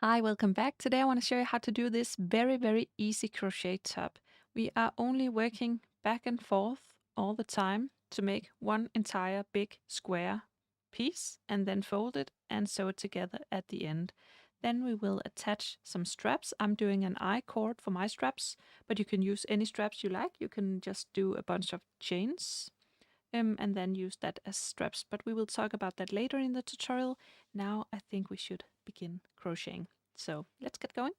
Hi, welcome back. Today I want to show you how to do this very easy crochet top. We are only working back and forth all the time to make one entire big square piece and then fold it and sew it together at the end. Then we will attach some straps. I'm doing an I-cord for my straps, but you can use any straps you like. You can just do a bunch of chains and then use that as straps. But we will talk about that later in the tutorial. Now I think we should begin crocheting. So let's get going.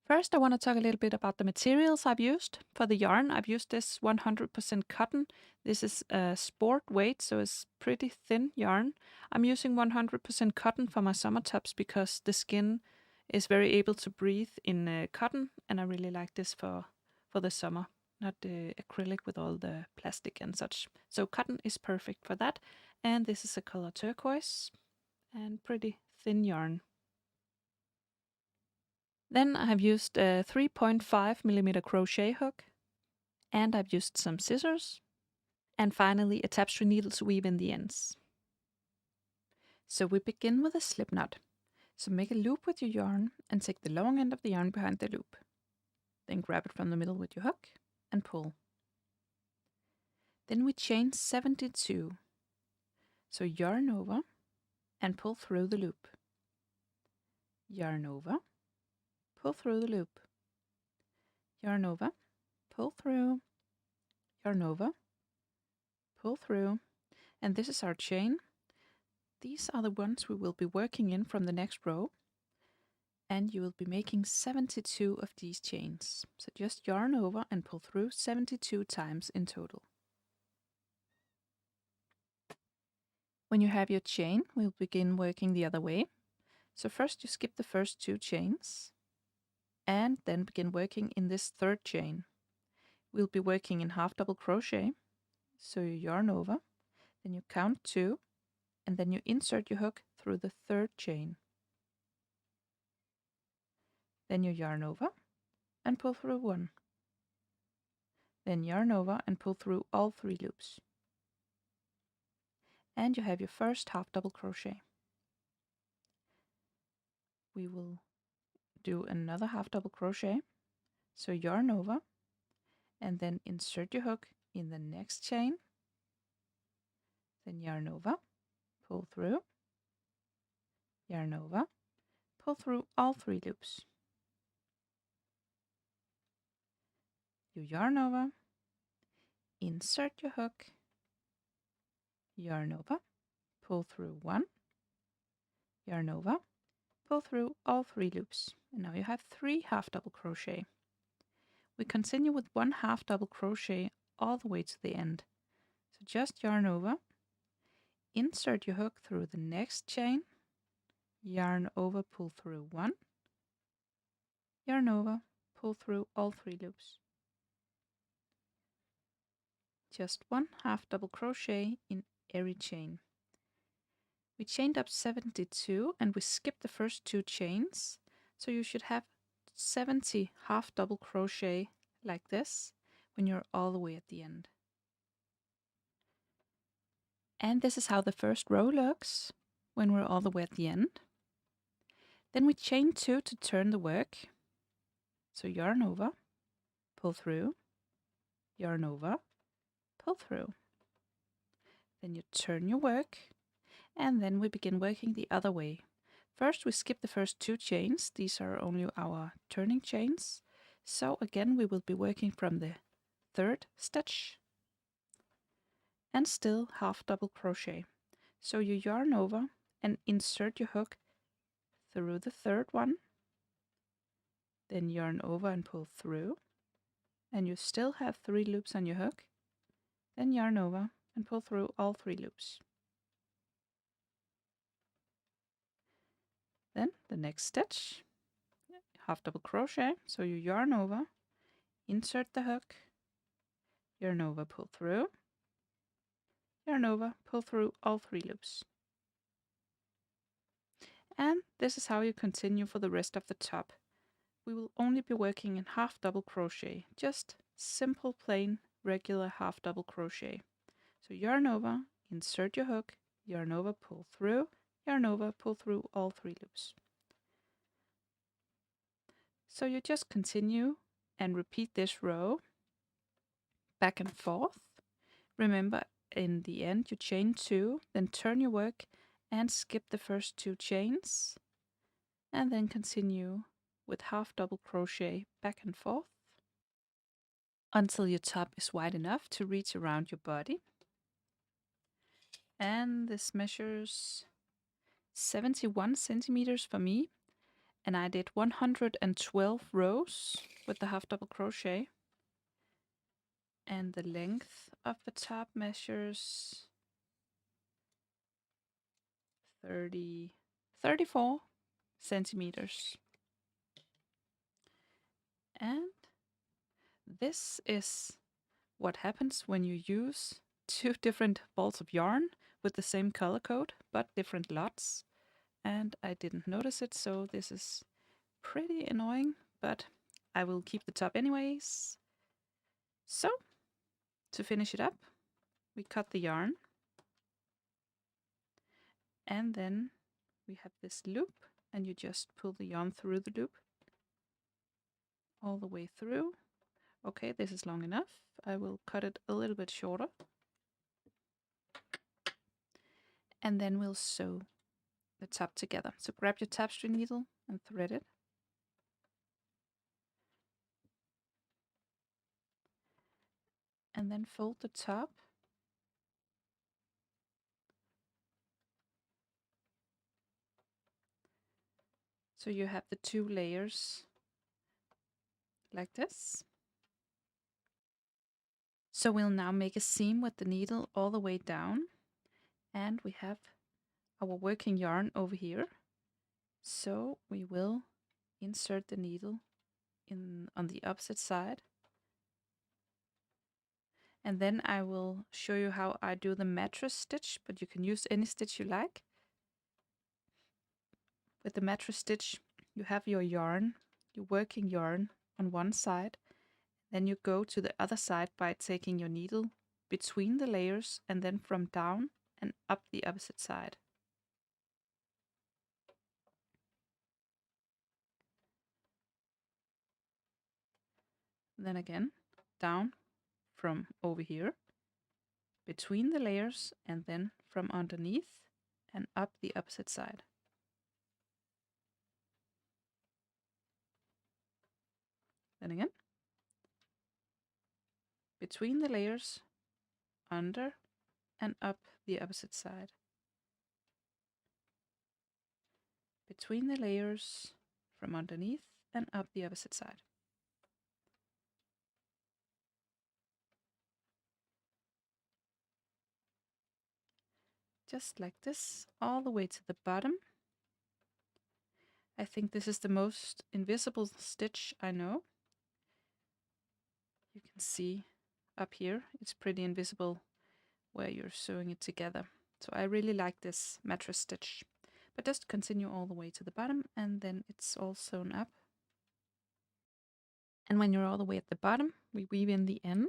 First, I want to talk a little bit about the materials I've used. For the yarn, I've used this 100% cotton. This is a sport weight, so it's pretty thin yarn. I'm using 100% cotton for my summer tops because the skin is very able to breathe in cotton, and I really like this for the summer, not the acrylic with all the plastic and such. So cotton is perfect for that. And this is a color turquoise and pretty thin yarn. Then I have used a 3.5mm crochet hook, and I've used some scissors, and finally a tapestry needle to weave in the ends. So we begin with a slip knot. So make a loop with your yarn and take the long end of the yarn behind the loop. Then grab it from the middle with your hook and pull. Then we chain 72. So yarn over and pull through the loop. Yarn over, pull through the loop. Yarn over, pull through, yarn over, pull through, and this is our chain. These are the ones we will be working in from the next row, and you will be making 72 of these chains. So just yarn over and pull through 72 times in total. When you have your chain, we'll begin working the other way. So first you skip the first 2 chains, and then begin working in this third chain. We'll be working in half double crochet. So you yarn over, then you count 2, and then you insert your hook through the third chain. Then you yarn over and pull through 1. Then yarn over and pull through all 3 loops. And you have your first half double crochet. We will do another half double crochet. So yarn over and then insert your hook in the next chain. Then yarn over, pull through, yarn over, pull through all 3 loops. You yarn over, insert your hook, yarn over, pull through 1, yarn over, pull through all 3 loops. And now you have 3 half double crochet. We continue with 1 half double crochet all the way to the end. So just yarn over, insert your hook through the next chain, yarn over, pull through 1, yarn over, pull through all 3 loops. Just 1 half double crochet in every chain. We chained up 72 and we skipped the first 2 chains, so you should have 70 half double crochet like this when you're all the way at the end. And this is how the first row looks when we're all the way at the end. Then we chain 2 to turn the work. So yarn over, pull through, yarn over, pull through. Then you turn your work, and then we begin working the other way. First we skip the first 2 chains. These are only our turning chains. So again we will be working from the 3rd stitch and still half double crochet. So you yarn over and insert your hook through the 3rd one, then yarn over and pull through, and you still have 3 loops on your hook, then yarn over and pull through all 3 loops. Then the next stitch, half double crochet, so you yarn over, insert the hook, yarn over, pull through, yarn over, pull through all 3 loops. And this is how you continue for the rest of the top. We will only be working in half double crochet, just simple plain regular half double crochet. So yarn over, insert your hook, yarn over, pull through, yarn over, pull through all 3 loops. So you just continue and repeat this row back and forth. Remember, in the end you chain 2, then turn your work and skip the first 2 chains, and then continue with half double crochet back and forth until your top is wide enough to reach around your body. And this measures 71 centimeters for me, and I did 112 rows with the half double crochet. And the length of the top measures 34 centimeters. And this is what happens when you use 2 different balls of yarn with the same color code but different lots. And I didn't notice it, so this is pretty annoying, but I will keep the top anyways. So, to finish it up, we cut the yarn, and then we have this loop, and you just pull the yarn through the loop all the way through. Okay, this is long enough. I will cut it a little bit shorter. And then we'll sew the top together. So grab your tapestry needle and thread it. And then fold the top. So you have the 2 layers like this. So we'll now make a seam with the needle all the way down, and we have our working yarn over here. So we will insert the needle in on the opposite side, and then I will show you how I do the mattress stitch, but you can use any stitch you like. With the mattress stitch, you have your yarn, your working yarn on one side, then you go to the other side by taking your needle between the layers and then from down and up the opposite side. Then again, down from over here, between the layers, and then from underneath and up the opposite side. Then again, between the layers, under and up the opposite side. Between the layers, from underneath and up the opposite side. Just like this, all the way to the bottom. I think this is the most invisible stitch I know. You can see up here, it's pretty invisible where you're sewing it together. So I really like this mattress stitch. But just continue all the way to the bottom, and then it's all sewn up. And when you're all the way at the bottom, we weave in the end.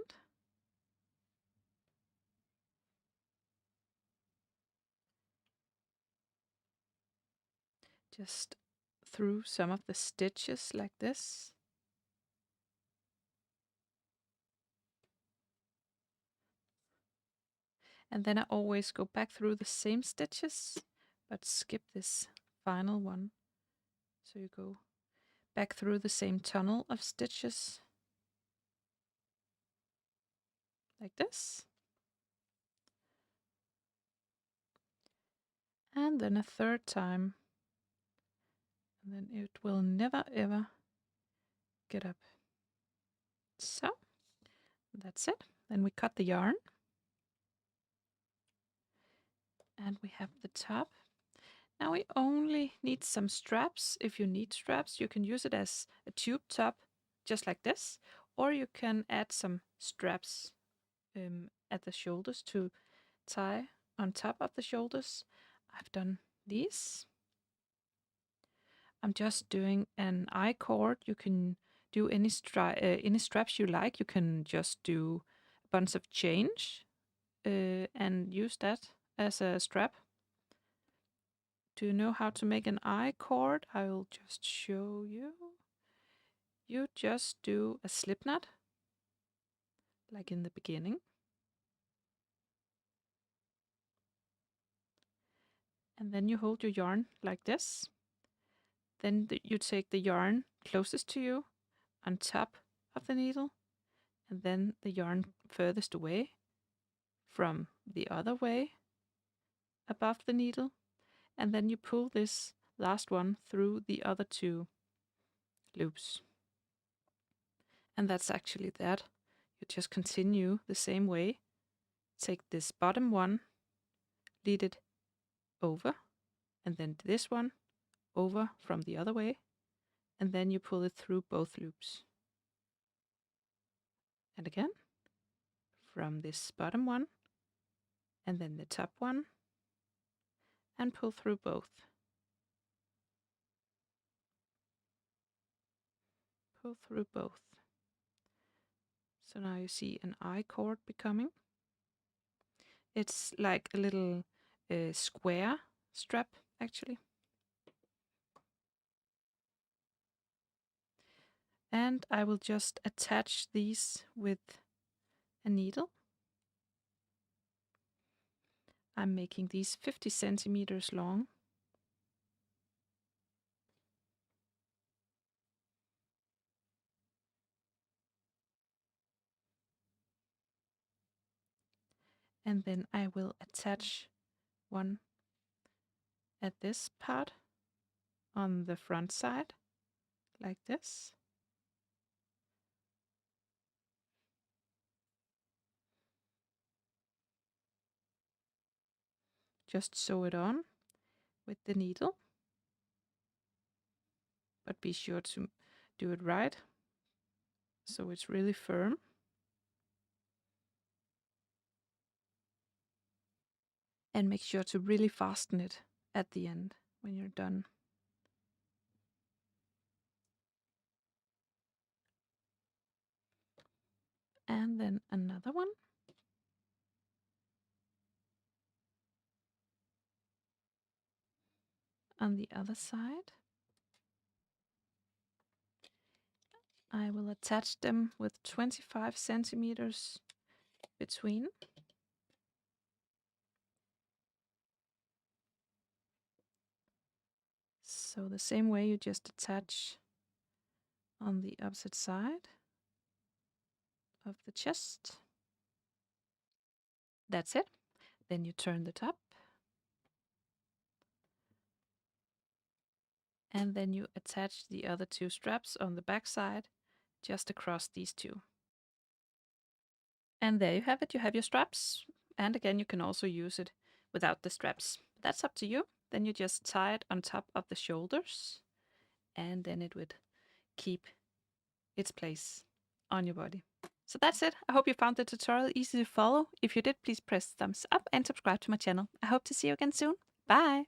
Just through some of the stitches like this. And then I always go back through the same stitches, but skip this final one. So you go back through the same tunnel of stitches like this. And then a third time. And then it will never ever get up. So that's it. Then we cut the yarn. And we have the top. Now we only need some straps. If you need straps, you can use it as a tube top, just like this. Or you can add some straps at the shoulders to tie on top of the shoulders. I've done these. I'm just doing an I-cord. You can do any straps you like. You can just do a bunch of change and use that as a strap. Do you know how to make an I-cord? I will just show you. you just do a slip knot, like in the beginning. And then you hold your yarn like this. Then you take the yarn closest to you on top of the needle, and then the yarn furthest away from the other way above the needle, and then you pull this last one through the other two loops. And that's actually that. You just continue the same way. Take this bottom one, lead it over, and then this one over from the other way, and then you pull it through both loops. And again, from this bottom one, and then the top one, and pull through both. Pull through both. So now you see an I cord becoming. It's like a little square strap, actually. And I will just attach these with a needle. I'm making these 50 centimeters long. And then I will attach one at this part on the front side, like this. Just sew it on with the needle, but be sure to do it right so it's really firm. And make sure to really fasten it at the end when you're done. And then another one. On the other side. I will attach them with 25 centimeters between. So the same way you just attach on the opposite side of the chest. That's it. Then you turn the top. And then you attach the other two straps on the back side, just across these two. And there you have it. You have your straps. And again, you can also use it without the straps. That's up to you. Then you just tie it on top of the shoulders, and then it would keep its place on your body. So that's it. I hope you found the tutorial easy to follow. If you did, please press thumbs up and subscribe to my channel. I hope to see you again soon. Bye!